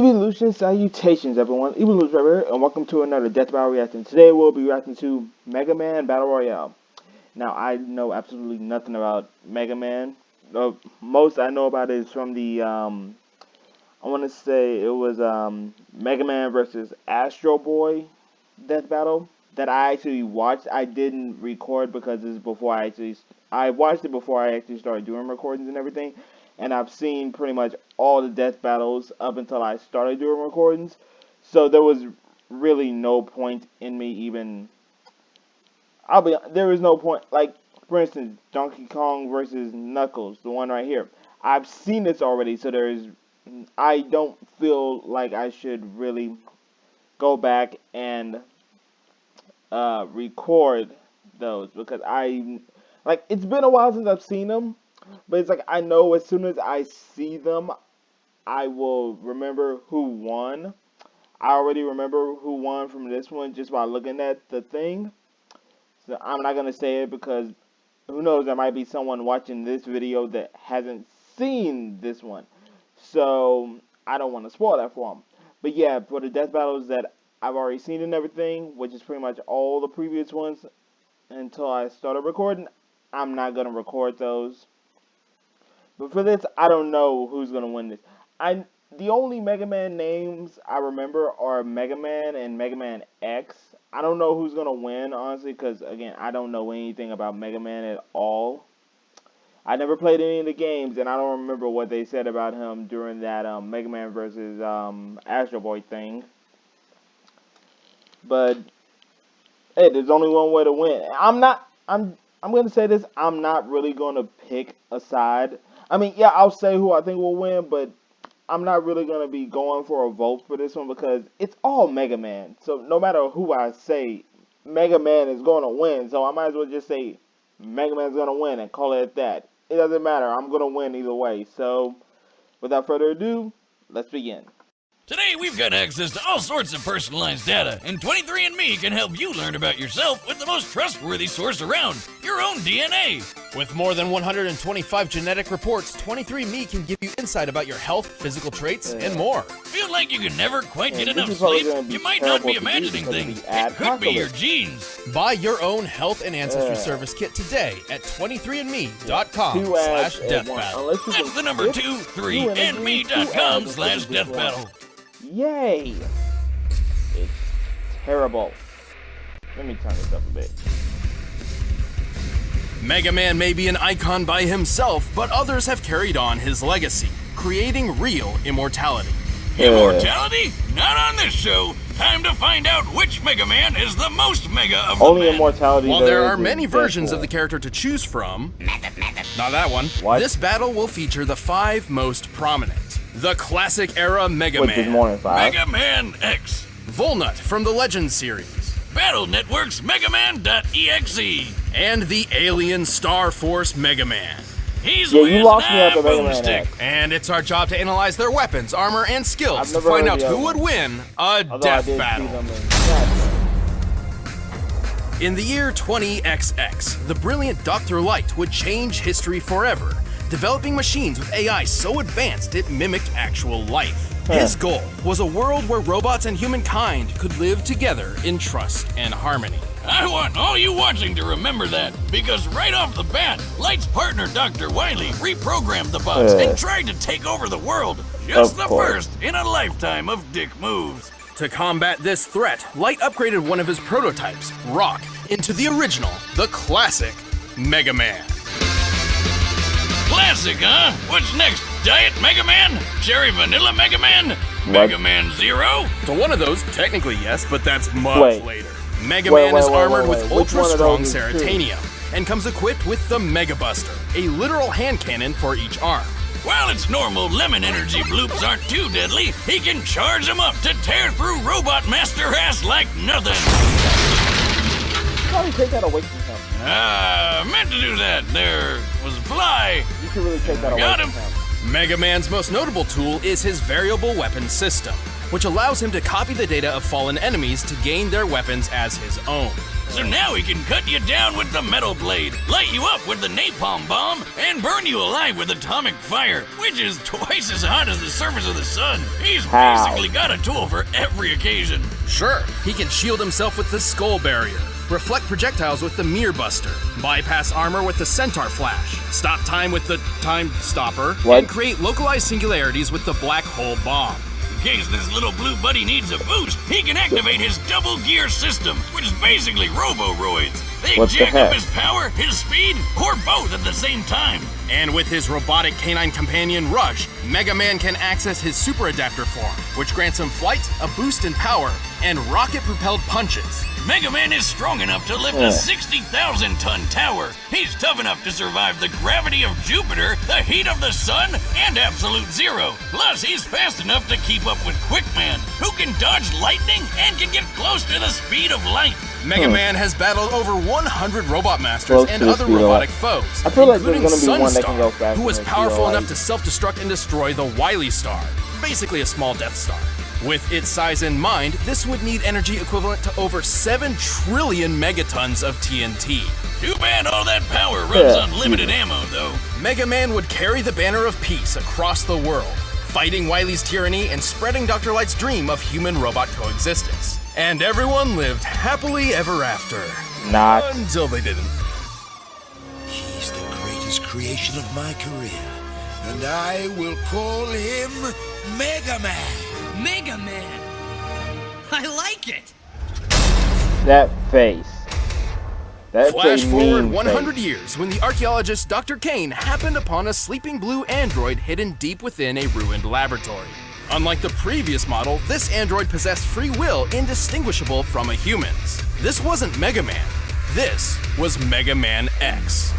Evolution salutations, everyone. Evolution right here, and welcome to another Death Battle reaction. Today we'll be reacting to Mega Man Battle Royale. Now, I know absolutely nothing about Mega Man. The most I know about it is from the, I want to say it was Mega Man versus Astro Boy Death Battle that I actually watched. I didn't record because this is before I watched it before I actually started doing recordings and everything. And I've seen pretty much all the death battles up until I started doing recordings. So there was really no point in me even... there was no point. Like, for instance, Donkey Kong versus Knuckles, the one right here. I've seen this already, so I don't feel like I should really go back and record those. Because it's been a while since I've seen them. But it's like, I know as soon as I see them, I will remember who won. I already remember who won from this one just by looking at the thing. So I'm not going to say it because who knows, there might be someone watching this video that hasn't seen this one. So I don't want to spoil that for them. But yeah, for the death battles that I've already seen and everything, which is pretty much all the previous ones until I started recording, I'm not going to record those. But for this, I don't know who's going to win this. The only Mega Man names I remember are Mega Man and Mega Man X. I don't know who's going to win, honestly, because, again, I don't know anything about Mega Man at all. I never played any of the games, and I don't remember what they said about him during that Mega Man versus Astro Boy thing. But, hey, there's only one way to win. I'm going to say this, I'm not really going to pick a side. I mean, yeah, I'll say who I think will win, but I'm not really going to be going for a vote for this one because it's all Mega Man. So no matter who I say, Mega Man is going to win. So I might as well just say Mega Man's going to win and call it at that. It doesn't matter. I'm going to win either way. So without further ado, let's begin. Today, we've got access to all sorts of personalized data, and 23andMe can help you learn about yourself with the most trustworthy source around, your own DNA. With more than 125 genetic reports, 23andMe can give you insight about your health, physical traits, and more. Feel like you can never quite get enough sleep? You might not be imagining things. It could be your genes. Buy your own health and ancestry service kit today at 23andme.com/deathbattle. That's the number 23andme.com/deathbattle. Yay! It's terrible. Let me turn this up a bit. Mega Man may be an icon by himself, but others have carried on his legacy, creating real immortality. Immortality? Not on this show. Time to find out which Mega Man is the most mega of the Only men. immortality. While there are many versions of the character to choose from, not that one, this battle will feature the 5 most prominent. The classic era Mega Man, Mega Man X, Volnut from the Legends series, Battle Network's Megaman.exe, and the Alien Star Force Mega Man. He's you lost me at the Mega Man boomstick. And it's our job to analyze their weapons, armor, and skills to find out who would win a death battle. In the year 20XX, the brilliant Dr. Light would change history forever, developing machines with AI so advanced it mimicked actual life. His goal was a world where robots and humankind could live together in trust and harmony. I want all you watching to remember that, because right off the bat, Light's partner Dr. Wily reprogrammed the bots and tried to take over the world. Just the first in a lifetime of dick moves. To combat this threat, Light upgraded one of his prototypes, Rock, into the original, the classic Mega Man. Classic, huh? What's next? Diet Mega Man? Cherry Vanilla Mega Man? Mega Man Zero? So one of those, technically yes, but that's much later. Mega Man is armored with ultra-strong Ceratanium and comes equipped with the Mega Buster, a literal hand cannon for each arm. While its normal lemon energy bloops aren't too deadly, he can charge them up to tear through Robot Master ass like nothing. Probably take that away from him. Meant to do that. There was a fly. You should really take that away from him. Mega Man's most notable tool is his variable weapon system. which allows him to copy the data of fallen enemies to gain their weapons as his own. So now he can cut you down with the metal blade, light you up with the napalm bomb, and burn you alive with atomic fire, which is twice as hot as the surface of the sun. He's basically got a tool for every occasion. Sure, he can shield himself with the skull barrier, reflect projectiles with the mirror buster, bypass armor with the centaur flash, stop time with the time stopper, and create localized singularities with the black hole bomb. In case this little blue buddy needs a boost, he can activate his double gear system, which is basically Roboroids. They jack up his power, his speed, or both at the same time. And with his robotic canine companion Rush, Mega Man can access his super adapter form, which grants him flight, a boost in power, and rocket-propelled punches. Mega Man is strong enough to lift a 60,000-ton tower. He's tough enough to survive the gravity of Jupiter, the heat of the sun, and absolute zero. Plus, he's fast enough to keep up with Quickman, who can dodge lightning and can get close to the speed of light. Mega Man has battled over 100 Robot Masters and other robotic foes, I feel like including there's gonna be one that can go Sunstar, faster who was than powerful Royale. enough to self-destruct and destroy the Wily Star, basically a small Death Star. With its size in mind, this would need energy equivalent to over 7 trillion megatons of TNT. Too bad all that power runs on limited ammo, though. Mega Man would carry the banner of peace across the world, fighting Wily's tyranny and spreading Dr. Light's dream of human-robot coexistence. And everyone lived happily ever after. Not. Until they didn't. He's the greatest creation of my career, and I will call him Mega Man. Mega Man! I like it! That face. That's Flash a forward mean 100 face. years when the archaeologist Dr. Kane happened upon a sleeping blue android hidden deep within a ruined laboratory. Unlike the previous model, this android possessed free will indistinguishable from a human's. This wasn't Mega Man. This was Mega Man X.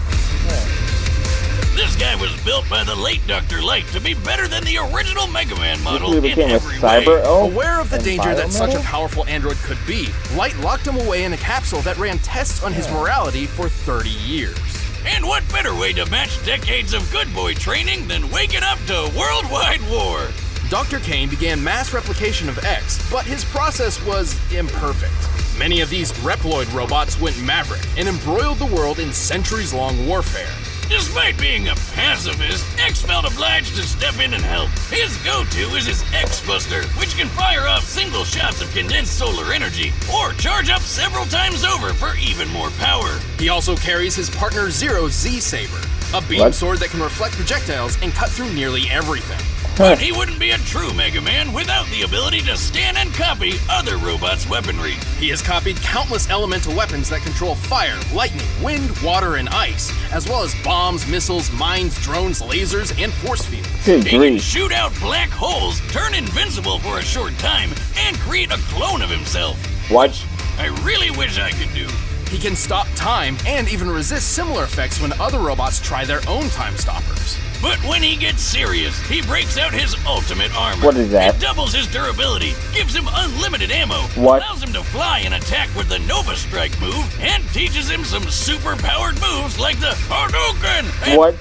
This guy was built by the late Dr. Light to be better than the original Mega Man model He in became a every cyber way. elf. Aware of the and danger that such a biometal? powerful android could be, Light locked him away in a capsule that ran tests on his morality for 30 years. And what better way to match decades of good boy training than waking up to worldwide war? Dr. Kane began mass replication of X, but his process was imperfect. Many of these Reploid robots went maverick and embroiled the world in centuries-long warfare. Despite being a pacifist, X felt obliged to step in and help. His go-to is his X-Buster, which can fire off single shots of condensed solar energy, or charge up several times over for even more power. He also carries his partner Zero's Z-Saber, a beam sword that can reflect projectiles and cut through nearly everything. But he wouldn't be a true Mega Man without the ability to scan and copy other robots' weaponry. He has copied countless elemental weapons that control fire, lightning, wind, water, and ice, as well as bombs, missiles, mines, drones, lasers, and force fields. Good He can grief. shoot out black holes, turn invincible for a short time, and create a clone of himself. What? I really wish I could do. He can stop time and even resist similar effects when other robots try their own time stoppers. But when he gets serious, he breaks out his ultimate armor. What is that? It doubles his durability, gives him unlimited ammo, What? allows him to fly and attack with the Nova Strike move, and teaches him some super-powered moves like the Hadouken and What?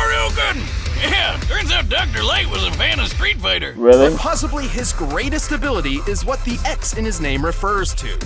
Shoryuken. Yeah, turns out Dr. Light was a fan of Street Fighter. Really? But possibly his greatest ability is what the X in his name refers to.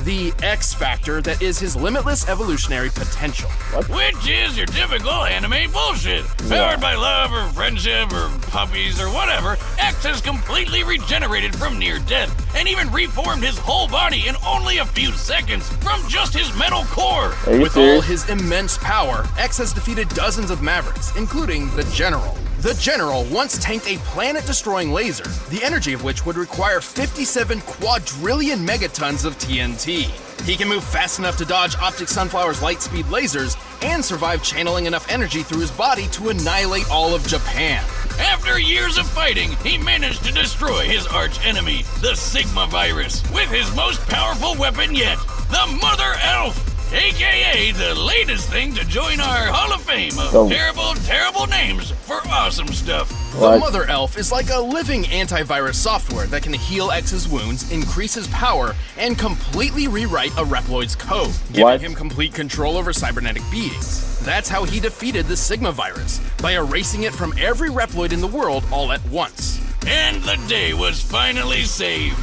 The X factor that is his limitless evolutionary potential. Which is your typical anime bullshit. Powered by love or friendship or puppies or whatever, X has completely regenerated from near death and even reformed his whole body in only a few seconds from just his metal core. Are you With all serious? his immense power, X has defeated dozens of Mavericks, including the General. The General once tanked a planet-destroying laser, the energy of which would require 57 quadrillion megatons of TNT. He can move fast enough to dodge Optic Sunflower's light-speed lasers and survive channeling enough energy through his body to annihilate all of Japan. After years of fighting, he managed to destroy his arch-enemy, the Sigma virus, with his most powerful weapon yet, the Mother Elf, aka the latest thing to join our Hall of Fame of terrible names for awesome stuff. The Mother Elf is like a living antivirus software that can heal X's wounds, increase his power, and completely rewrite a Reploid's code, giving him complete control over cybernetic beings. That's how he defeated the Sigma virus, by erasing it from every Reploid in the world all at once. And the day was finally saved.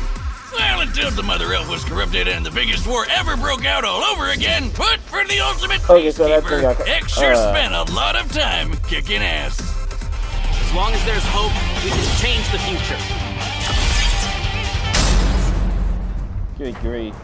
Well, until the Mother Elf was corrupted and the biggest war ever broke out all over again, but for the ultimate peacekeeper, X sure spent a lot of time kicking ass. As long as there's hope, we can change the future. Good grief.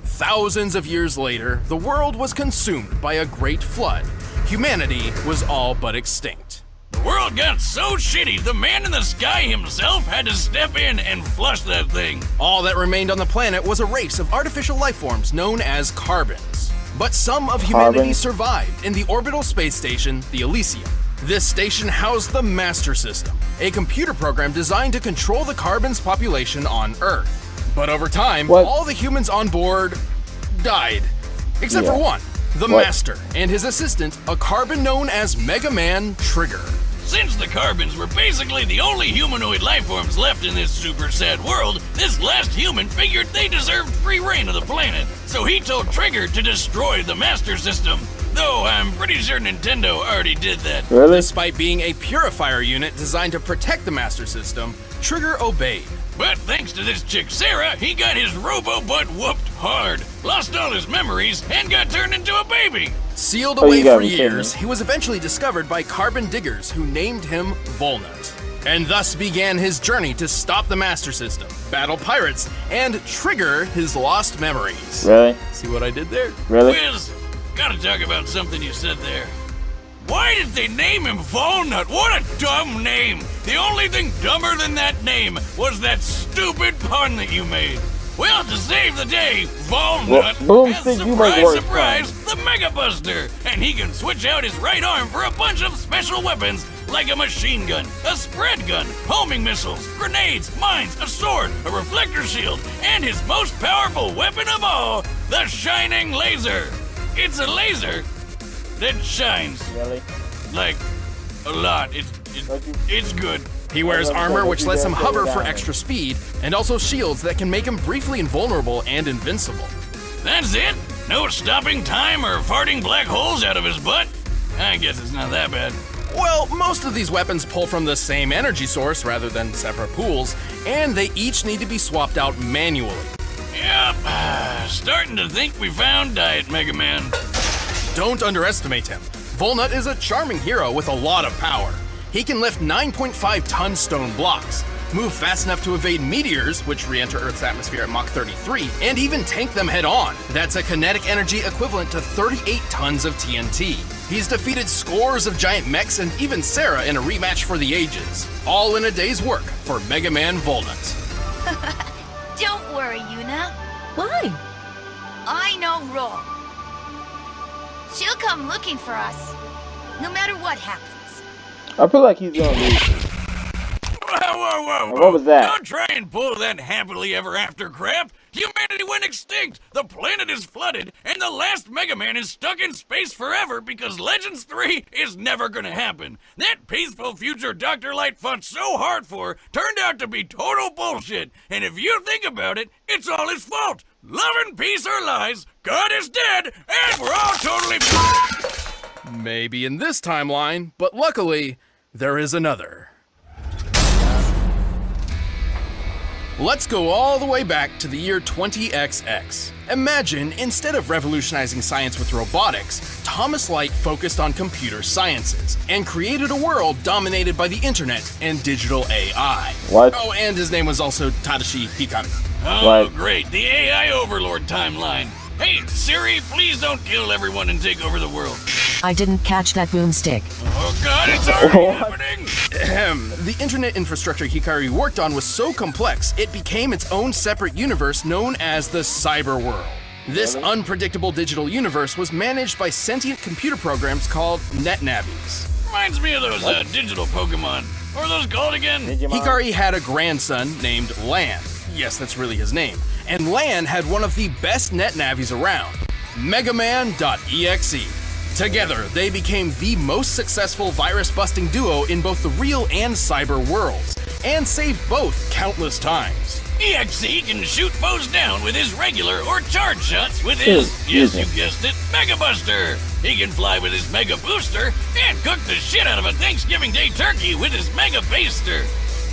Thousands of years later, the world was consumed by a great flood. Humanity was all but extinct. The world got so shitty, the man in the sky himself had to step in and flush that thing. All that remained on the planet was a race of artificial life forms known as carbons. But some of humanity survived in the orbital space station, the Elysium. This station housed the Master System, a computer program designed to control the carbons' population on Earth. But over time, all the humans on board died. Except for one, the Master, and his assistant, a carbon known as Megaman Trigger. Since the carbons were basically the only humanoid life forms left in this super sad world, this last human figured they deserved free reign of the planet. So he told Trigger to destroy the Master System. Though I'm pretty sure Nintendo already did that. Really? Despite being a purifier unit designed to protect the Master System, Trigger obeyed. But thanks to this chick Sarah, he got his robo-butt whooped hard, lost all his memories, and got turned into a baby. Sealed away for years, he was eventually discovered by carbon diggers who named him Volnut. And thus began his journey to stop the Master System, battle pirates, and trigger his lost memories. Really? See what I did there? Really? Wiz, gotta talk about something you said there. Why did they name him Volnut? What a dumb name! The only thing dumber than that name was that stupid pun that you made. Well, to save the day, Volnut has, surprise, the Mega Buster, and he can switch out his right arm for a bunch of special weapons like a machine gun, a spread gun, homing missiles, grenades, mines, a sword, a reflector shield, and his most powerful weapon of all, the Shining Laser. It's a laser that shines. Really? Like, a lot. It's good. He wears armor which lets him hover for extra speed, and also shields that can make him briefly invulnerable and invincible. That's it? No stopping time or farting black holes out of his butt? I guess it's not that bad. Well, most of these weapons pull from the same energy source rather than separate pools, and they each need to be swapped out manually. Yep, starting to think we found Diet Mega Man. Don't underestimate him. Volnut is a charming hero with a lot of power. He can lift 9.5-ton stone blocks, move fast enough to evade meteors, which re-enter Earth's atmosphere at Mach 33, and even tank them head-on. That's a kinetic energy equivalent to 38 tons of TNT. He's defeated scores of giant mechs and even Sarah in a rematch for the ages. All in a day's work for Mega Man Volnut. Don't worry, Yuna. Why? I know Ro. She'll come looking for us, no matter what happens. I feel like he's gonna lose. Whoa. What was that? Don't try and pull that happily ever after crap. Humanity went extinct, the planet is flooded, and the last Mega Man is stuck in space forever because Legends 3 is never gonna happen. That peaceful future Dr. Light fought so hard for turned out to be total bullshit, and if you think about it, it's all his fault. Love and peace are lies, God is dead, and we're all totally... Maybe in this timeline, but luckily, there is another. Let's go all the way back to the year 20XX. Imagine, instead of revolutionizing science with robotics, Thomas Light focused on computer sciences and created a world dominated by the internet and digital AI. What? Oh, and his name was also Tadashi Hikari. Oh, great, the AI Overlord timeline. Hey, Siri, please don't kill everyone and take over the world. I didn't catch that boomstick. Oh God, it's already happening! The internet infrastructure Hikari worked on was so complex, it became its own separate universe known as the Cyber World. This unpredictable digital universe was managed by sentient computer programs called NetNavis. Reminds me of those digital Pokemon. What are those called again? Hikari had a grandson named Lan. Yes, that's really his name. And Lan had one of the best NetNavis around, megaman.exe. Together, they became the most successful virus-busting duo in both the real and cyber worlds, and saved both countless times. EXE can shoot foes down with his regular or charge shots with his, yes you guessed it, Mega Buster. He can fly with his Mega Booster and cook the shit out of a Thanksgiving Day turkey with his Mega Baster.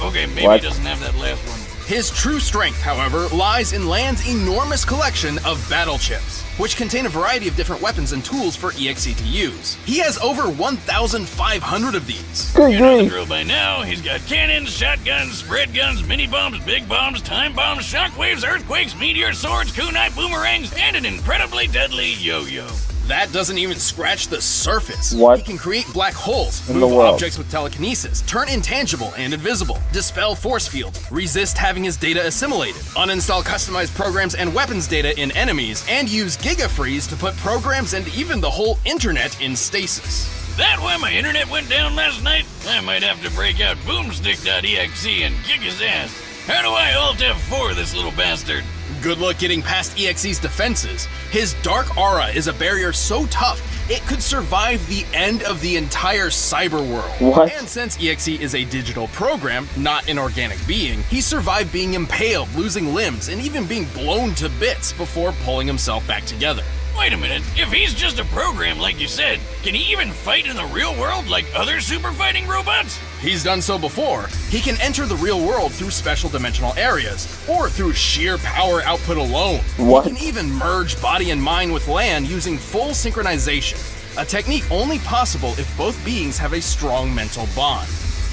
Okay, maybe What? he doesn't have that last one. His true strength, however, lies in Lan's enormous collection of battle chips, which contain a variety of different weapons and tools for EXE to use. He has over 1,500 of these. Good You know the grief. drill by now. He's got cannons, shotguns, spread guns, mini bombs, big bombs, time bombs, shockwaves, earthquakes, meteor swords, kunai boomerangs, and an incredibly deadly yo-yo. That doesn't even scratch the surface. What? He can create black holes, In the move world? objects with telekinesis, turn intangible and invisible, dispel force fields, resist having his data assimilated, uninstall customized programs and weapons data in enemies, and use Gigafreeze to put programs and even the whole internet in stasis. That why my internet went down last night? I might have to break out boomstick.exe and kick his ass. How do I Alt F4 this little bastard? Good luck getting past EXE's defenses. His dark aura is a barrier so tough, it could survive the end of the entire cyber world. What? And since EXE is a digital program, not an organic being, he survived being impaled, losing limbs, and even being blown to bits before pulling himself back together. Wait a minute, if he's just a program like you said, can he even fight in the real world like other super fighting robots? He's done so before. He can enter the real world through special dimensional areas, or through sheer power output alone. What? He can even merge body and mind with Lan using full synchronization, a technique only possible if both beings have a strong mental bond.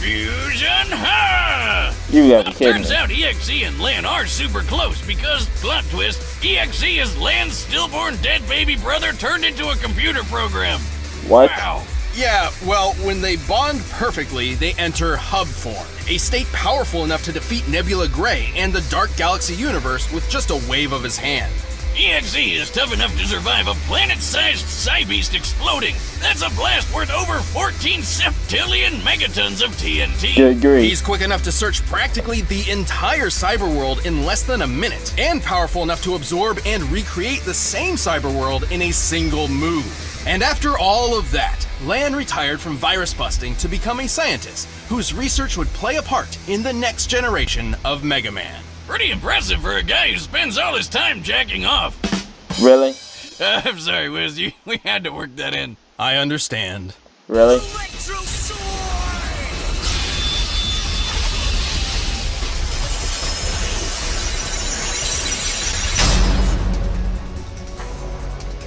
Fusion ha! You gotta be kidding Turns me. out EXE and Lan are super close because, plot twist, EXE is Lan's stillborn dead baby brother turned into a computer program. What? Wow. Yeah, well, when they bond perfectly, they enter hub form, a state powerful enough to defeat Nebula Gray and the Dark Galaxy universe with just a wave of his hand. EXE is tough enough to survive a planet-sized Psybeast exploding. That's a blast worth over 14 septillion megatons of TNT. Good grief. He's quick enough to search practically the entire cyber world in less than a minute, and powerful enough to absorb and recreate the same cyber world in a single move. And after all of that, Lan retired from virus busting to become a scientist whose research would play a part in the next generation of Mega Man. Pretty impressive for a guy who spends all his time jacking off. Really? I'm sorry, Wiz, we had to work that in. I understand. Really?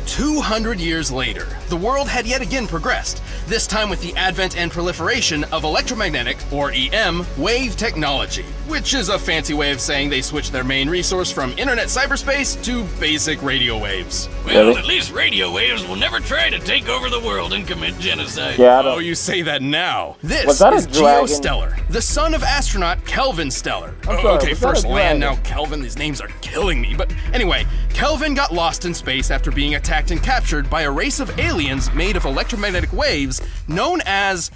200 years later, the world had yet again progressed, this time with the advent and proliferation of electromagnetic, or EM, wave technology, which is a fancy way of saying they switched their main resource from internet cyberspace to basic radio waves. Well, Really? at least radio waves will never try to take over the world and commit genocide. Yeah, I Oh, don't. you say that now. This Was that a is dragon? Geostellar, the son of astronaut Kelvin Stellar. I'm Oh, sorry, okay, was that a first Land, dragon? now Kelvin. These names are killing me. But anyway, Kelvin got lost in space after being attacked and captured by a race of aliens made of electromagnetic waves known as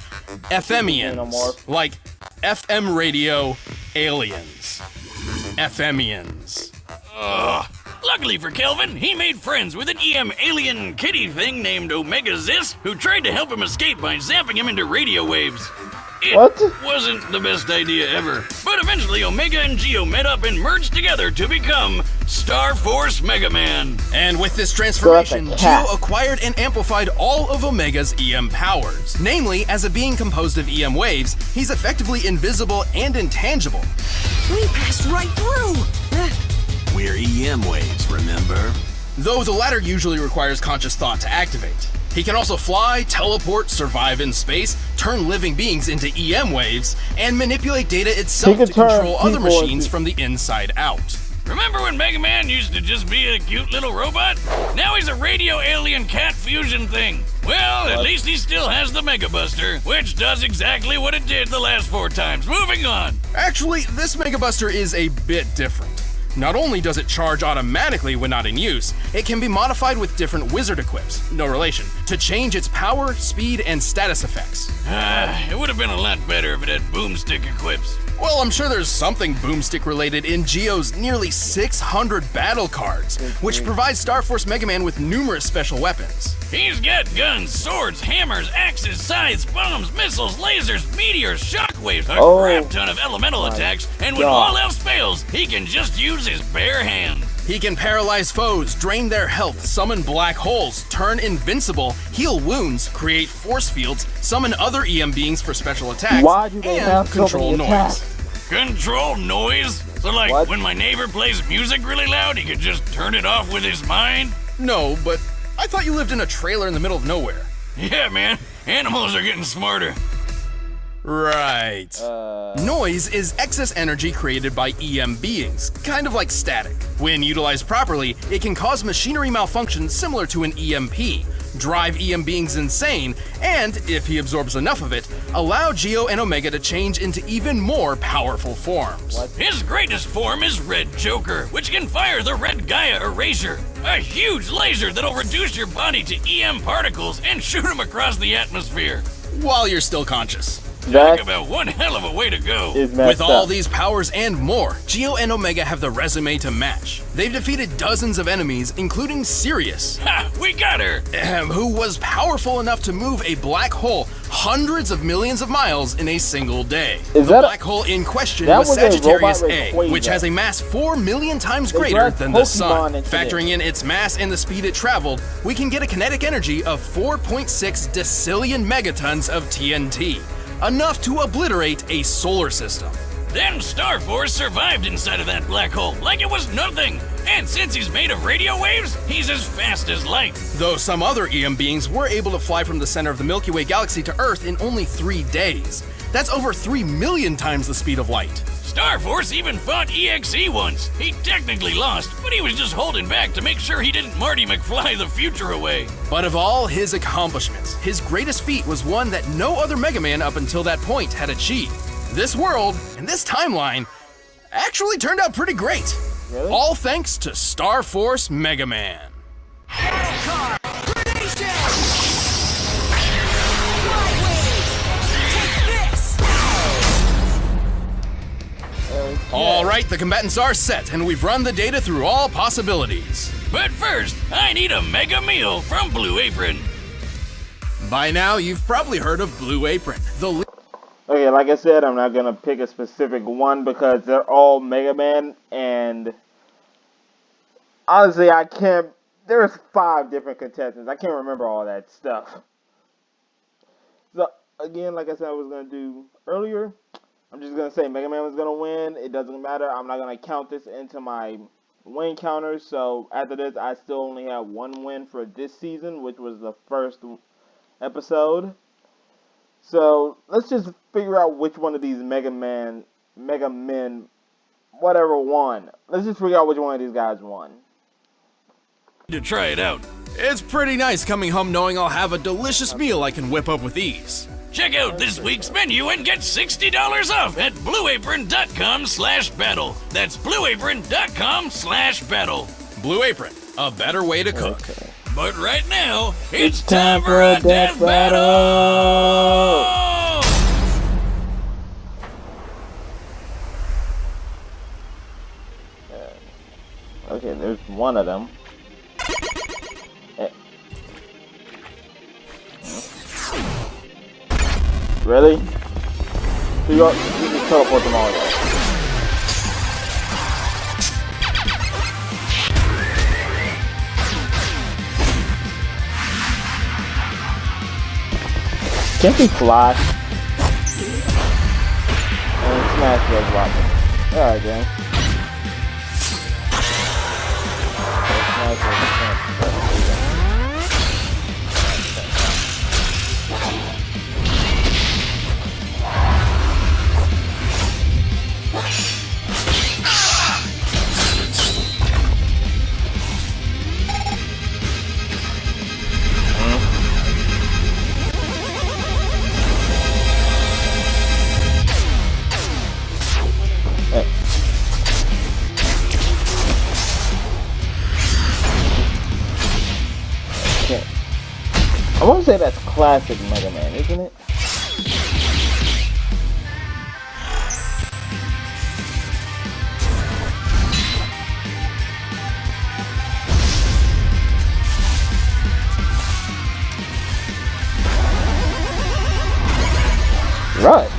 FMians. Xenomorph. Like FM radio aliens. FMians. Luckily for Kelvin, he made friends with an EM alien kitty thing named Omega Zis, who tried to help him escape by zapping him into radio waves. It What? wasn't the best idea ever, but eventually Omega and Geo met up and merged together to become Star Force Mega Man. And with this transformation, So that's a cat. Geo acquired and amplified all of Omega's EM powers. Namely, as a being composed of EM waves, he's effectively invisible and intangible. We passed right through! We're EM waves, remember? Though the latter usually requires conscious thought to activate. He can also fly, teleport, survive in space, turn living beings into EM waves, and manipulate data itself He to can turn control other people machines into- from the inside out. Remember when Mega Man used to just be a cute little robot? Now he's a radio alien cat fusion thing. Well, at least he still has the Mega Buster, which does exactly what it did the last 4 times. Moving on. Actually, this Mega Buster is a bit different. Not only does it charge automatically when not in use, it can be modified with different wizard equips, no relation, to change its power, speed, and status effects. It would have been a lot better if it had boomstick equips. Well, I'm sure there's something boomstick related in Geo's nearly 600 battle cards, which provides Star Force Mega Man with numerous special weapons. He's got guns, swords, hammers, axes, scythes, bombs, missiles, lasers, meteors, shockwaves, a Oh, crap ton of elemental attacks, and when God. all else fails, he can just use his bare hand. He can paralyze foes, drain their health, summon black holes, turn invincible, heal wounds, create force fields, summon other EM beings for special attacks, Why do they and have so control many noise. attacks? Control noise? So like What? when my neighbor plays music really loud, he could just turn it off with his mind? No, but I thought you lived in a trailer in the middle of nowhere. Yeah, man. Animals are getting smarter. Right. Noise is excess energy created by EM beings, kind of like static. When utilized properly, it can cause machinery malfunction similar to an EMP, drive EM beings insane, and, if he absorbs enough of it, allow Geo and Omega to change into even more powerful forms. His greatest form is Red Joker, which can fire the Red Gaia Erasure, a huge laser that'll reduce your body to EM particles and shoot them across the atmosphere. While you're still conscious. Talk about one hell of a way to go. With all these powers and more, Geo and Omega have the resume to match. They've defeated dozens of enemies, including Sirius, Ha! We got her! who was powerful enough to move a black hole hundreds of millions of miles in a single day. The black hole in question was Sagittarius A, which has a mass 4 million times greater than the Sun. Factoring in its mass and the speed it traveled, we can get a kinetic energy of 4.6 decillion megatons of TNT. Enough to obliterate a solar system. Then Star Force survived inside of that black hole like it was nothing. And since he's made of radio waves, he's as fast as light. Though some other EM beings were able to fly from the center of the Milky Way galaxy to Earth in only 3 days. That's over 3 million times the speed of light. Star Force even fought EXE once. He technically lost, but he was just holding back to make sure he didn't Marty McFly the future away. But of all his accomplishments, his greatest feat was one that no other Mega Man up until that point had achieved. This world, and this timeline, actually turned out pretty great. Really? All thanks to Star Force Mega Man. All right, the combatants are set, and we've run the data through all possibilities. But first, I need a mega meal from Blue Apron. By now, you've probably heard of Blue Apron, the Okay, like I said, I'm not gonna pick a specific one because they're all Mega Man, and honestly, I can't. There's 5 different contestants. I can't remember all that stuff. So again, like I said, I was gonna do earlier. I'm just gonna say Mega Man was gonna win. It doesn't matter. I'm not gonna count this into my win counters. So after this, I still only have 1 win for this season, which was the first episode. So let's just figure out which one of these Mega Men, whatever won. Let's just figure out which one of these guys won. To try it out. It's pretty nice coming home knowing I'll have a delicious meal I can whip up with ease. Check out this week's menu and get $60 off at blueapron.com/battle. That's blueapron.com/battle. Blue Apron, a better way to cook. Okay. But right now, it's time for a death battle! Okay, there's one of them. Really? So you just teleport them all there. Can't he fly? And smash those rockets. Alright, gang. I want to say that's classic Mega Man, isn't it? Right.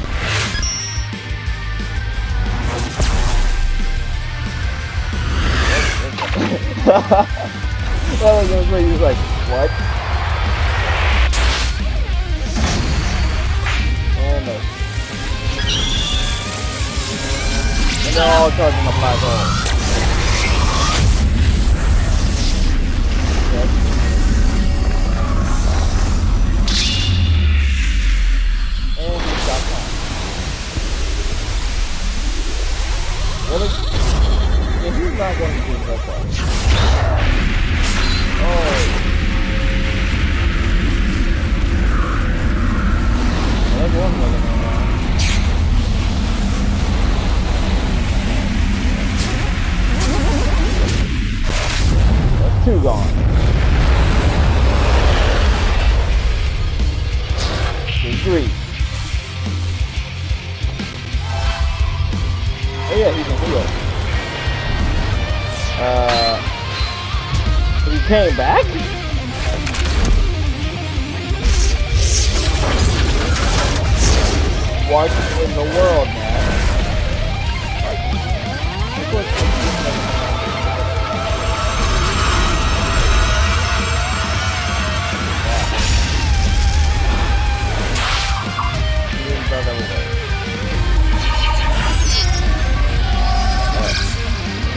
I was gonna say, he was like, what? Oh no. they're all charging a black hole. And he's got time. Really? Yeah, he's not going to do that far. Oh. That's one Megaman now. That's two gone. There's three. Oh yeah, he can heal. He came back? What in the world, man?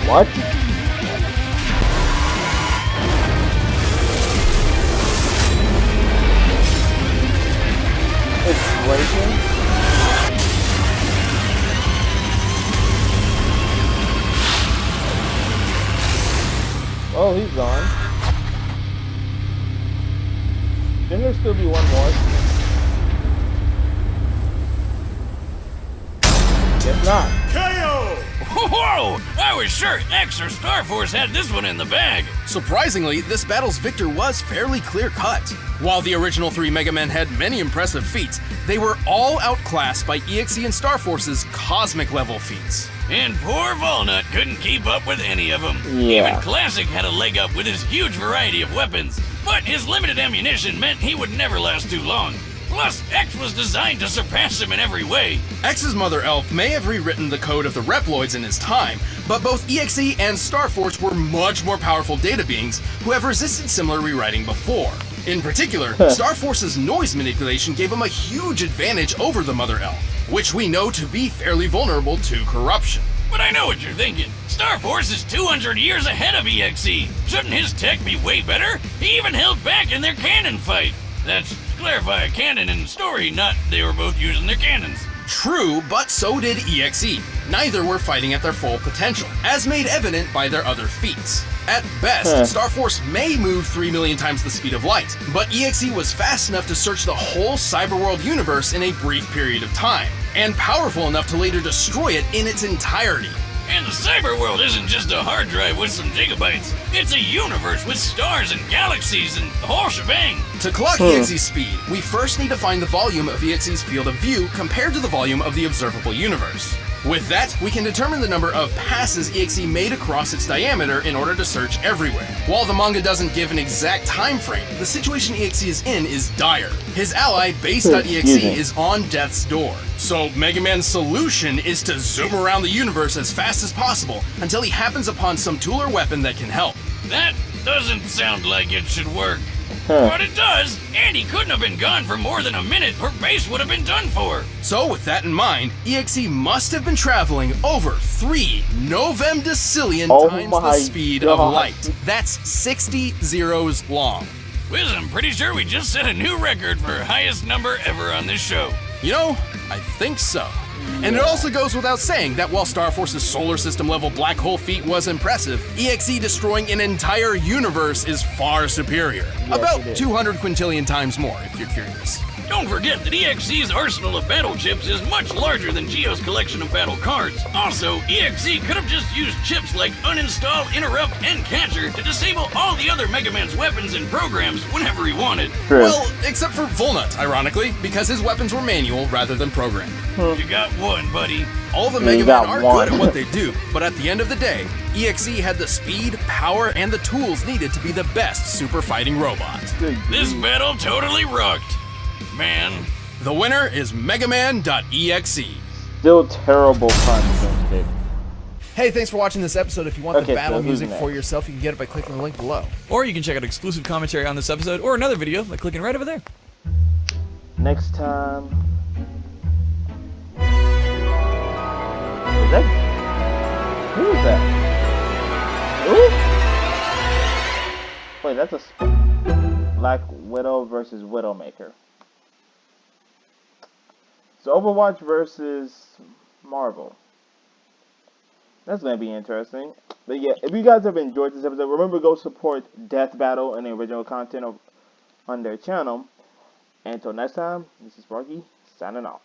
What? It's breaking? Oh, he's gone. Shouldn't there still be one more? Guess not. KO! Whoa! I was sure X or Star Force had this one in the bag. Surprisingly, this battle's victor was fairly clear-cut. While the original three Mega Men had many impressive feats, they were all outclassed by EXE and Star Force's cosmic-level feats. And poor Volnut couldn't keep up with any of them. Yeah. Even Classic had a leg up with his huge variety of weapons, but his limited ammunition meant he would never last too long. Plus, X was designed to surpass him in every way. X's Mother Elf may have rewritten the code of the Reploids in his time, but both EXE and Star Force were much more powerful data beings who have resisted similar rewriting before. In particular, Star Force's noise manipulation gave him a huge advantage over the Mother Elf, which we know to be fairly vulnerable to corruption. But I know what you're thinking. Star Force is 200 years ahead of EXE. Shouldn't his tech be way better? He even held back in their cannon fight. That's to clarify, a cannon and story, not they were both using their cannons. True, but so did EXE. Neither were fighting at their full potential, as made evident by their other feats. At best, Star Force may move 3 million times the speed of light, but EXE was fast enough to search the whole cyberworld universe in a brief period of time, and powerful enough to later destroy it in its entirety. And the cyber world isn't just a hard drive with some gigabytes. It's a universe with stars and galaxies and the whole shebang. To clock EXE's speed, we first need to find the volume of EXE's field of view compared to the volume of the observable universe. With that, we can determine the number of passes EXE made across its diameter in order to search everywhere. While the manga doesn't give an exact time frame, the situation EXE is in is dire. His ally, Base.exe, is on death's door. So Mega Man's solution is to zoom around the universe as fast as possible until he happens upon some tool or weapon that can help. That doesn't sound like it should work. But it does, and he couldn't have been gone for more than a minute or Base would have been done for. So with that in mind, EXE must have been traveling over 3 novemdecillion times the speed of light. That's 60 zeros long. Wiz, I'm pretty sure we just set a new record for highest number ever on this show. You know, I think so. And it also goes without saying that while Star Force's solar system level black hole feat was impressive, EXE destroying an entire universe is far superior. About 200 quintillion times more, if you're curious. Don't forget that EXE's arsenal of battle chips is much larger than Geo's collection of battle cards. Also, EXE could have just used chips like Uninstall, Interrupt, and Catcher to disable all the other Mega Man's weapons and programs whenever he wanted. Well, except for Volnut, ironically, because his weapons were manual rather than programmed. You got one, buddy. All the Mega Men are good at what they do, but at the end of the day, EXE had the speed, power, and the tools needed to be the best super fighting robot. This battle totally rocked. Man. The winner is megaman.exe. Still terrible content. Hey, thanks for watching this episode. If you want the battle music for yourself, you can get it by clicking the link below. Or you can check out exclusive commentary on this episode or another video by clicking right over there. Next time. Is that Who is that? Ooh. Wait, that's a Black Widow versus Widowmaker. So Overwatch versus Marvel. That's going to be interesting. But yeah, if you guys have enjoyed this episode, remember to go support Death Battle and the original content on their channel. And until next time, this is Sparky, signing off.